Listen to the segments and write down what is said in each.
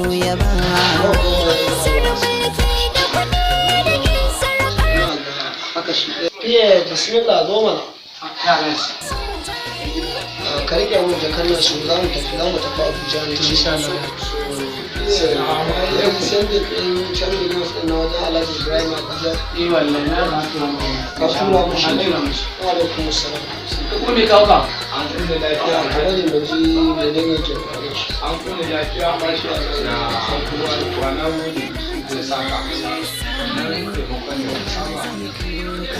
juya ba. haka shi bismillah zo mana ka rike mu jakan nan su za mu tafi Abuja ne insha Allah sai da can da na wajen Alhaji Ibrahim Abuja wallahi na ka tura mu shi wa alaikum assalam ko me kawo ka an kuma lafiya a wani maji mai dane ke kware shi an kuma lafiya ba shi na kuma kwana wani da saka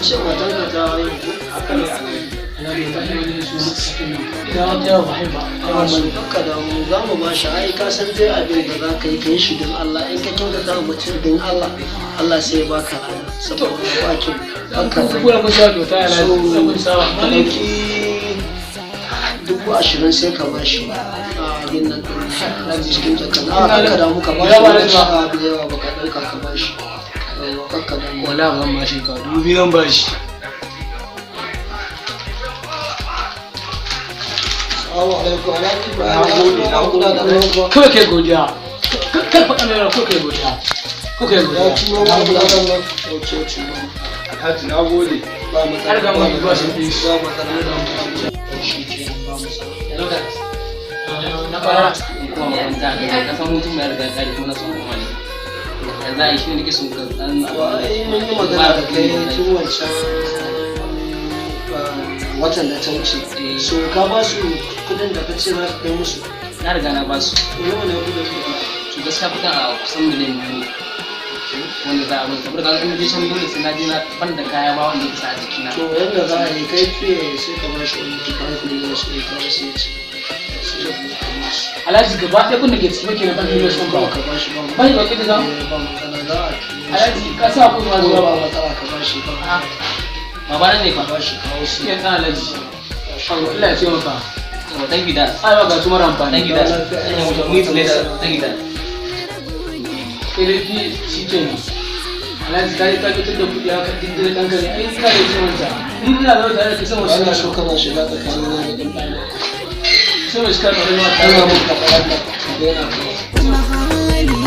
ce matanka ta yi haka ne haka da mu za mu ba shi ai ka san dai abin da za ka yi kai shi don Allah in ka kyautata mutum don Allah Allah sai ya baka rana saboda bakin haka da kuma mun sha kyauta ya lafiya mun saba maliki 20,000 sai ka ba shi a yin nan na cikin jakan haka da muka ba shi a biyawa baka ɗauka ka ba shi haka da mu wala ban ma shi ka 2,000 ba shi kawai kai godiya kai faɗa mai ko kai godiya ko kai godiya alhaji na gode har ga mai zuwa shi ɗin na fara kuma makaranta ka san mutum mai riga ƙari kuma na son kuma ne da za a yi shi ne nake son ka ɗan mun yi magana da kai tun wancan watan da ta wuce so ka ba su kudin da ka ce za ka kai musu na riga na ba su nawa ne kudin su gaskiya kuɗin a kusan miliyan 2 wanda za a mun saboda kan in je can dole sai na je na ban da kaya ba wanda yake a jikina to yanda za a yi kai fiye sai ka ba shi wani tufafi ne ya sai ka sai ci alhaji gaba ɗaya kun da ke cikin kenan ban miliyan sun ba ka ba shi ba ba ba kida za ba matsala za a alhaji ka sa ku ma zuwa ba ba matsala ka ba shi ba baba ne ka fa ba shi kawo su shi na alhaji Allah ya ce maka dan gida ai ba ga su mara amfani dan gida mu yi tsaye da dan gida kirifi shi ke nan alhaji ka yi ka fitar da kuɗi haka dindin ɗan kare ai ka yi ce wanta in ina da wata da sama shi ana so kana shiga tsakanin na da ɗan ɗan sama shi kan ɗan wata ana mun ka fara da ka daina Mahali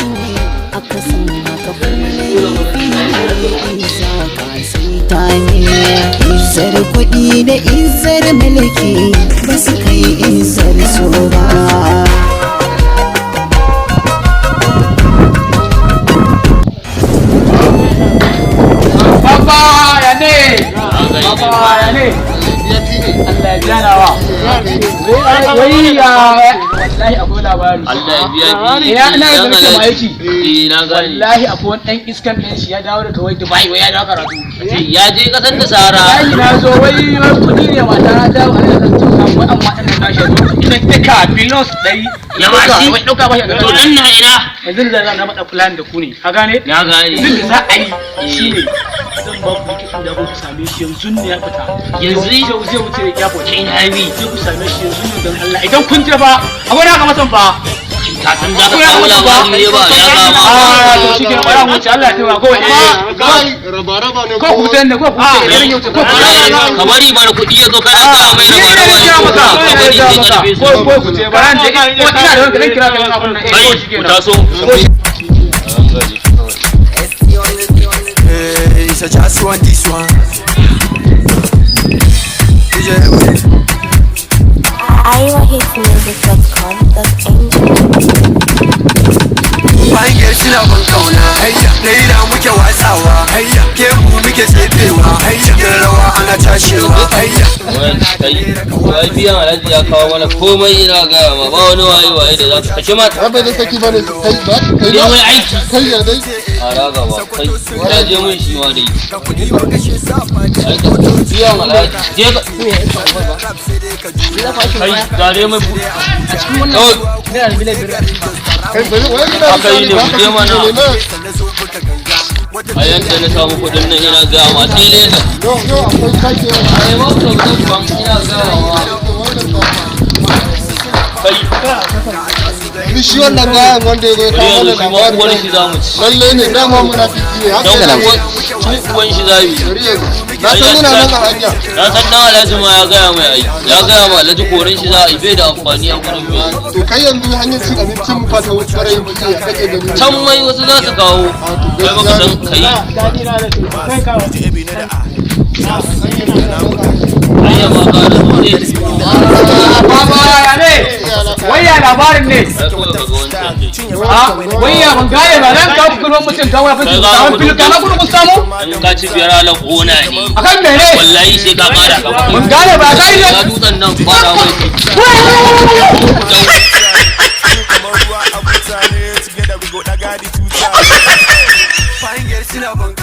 aka san haka kullum isa ka ta ne. Izar kuɗi da izar mulki ba su kai izar so ba. Baba ya ne Baba ya ne Allah ya biya nawa wai ya wallahi akwai labari Allah ya biya ki ina da nake ma aiki na gani wallahi akwai wani dan iskan ɗin shi ya dawo daga wai Dubai wai ya dawo karatu ya je kasar da Sahara wallahi na zo wai kudi ne mata na dawo a kan tuka wai amma dan nan nashi ina duka bilos dai ya ba shi wai dauka ba shi to dan na ina yanzu da na mada plan da ku ne ka gane na gane duk da za a yi shine zan ba ku kitan da ku same shi yanzu ne ya fita yanzu zai wuce ya fice ina yi sai ku same shi yanzu ne don Allah idan kun je fa akwai na ga matan fa ka san da ka kawo labari ne ba ya ga ma to shi ke bara mu ci Allah ya taimaka ko raba ne ko ku fitan ne ko ku fitan idan yau ko ku ka bari mana kuɗi ya zo kana ga mai na bara ka bari sai karfe su ko ku ce ba ran je ko ina da wanda zan kira ka abun nan ko shi ke ku taso Hey, so just want this one. Bayan suna ban kauna, naira muke watsawa, gemu muke tsefewa, da rawa ana tashewa. wai biyan alhaji ya kawo mana komai ina gaya ma ba wani waye da za ka kashe mata Rabbi da saki bane kai ba kai ne mai aiki kai ya dai a raga ba kai ya je mun shi ma dai aika biyan alhaji je ka kai gare mai a cikin wannan naira miliyan 5 kai bari wai gida aka yi ne je mana a yanda na samu kudin nan ina ga ma sai dai da yo akwai kake ai ba ku da ban ina ga ma kai yanzu shi wannan gayan wanda ya zo kawo mana shi ma uwar shi za mu ci. lalle ne dama munafiki ne haka Dan ne uwan shi za mu yi. na san muna nan a hanya Na san dan Alhaji ma ya gaya mai ai. Ya gaya ma Alhaji koren shi za a yi bai da amfani a gurin mai. to kai yanzu hanyar cin abincin mu fa ta wuce rai muke ya kake gani Can mai wasu za su kawo. Kai baka san kai. Ayya ba ka da zo ne. Baba ya ne? Wai ya labarin ne? Wai ya ban gane ba nan ka kuma mutum kawai fa ki samu fili kana kuma kun samu? In ka ci biyar ala gona ne. Akan mene? Wallahi sai ka kara ka. Ban gane ba kai ne. Ka dutsen nan fara mai. Fine girls in a bunk,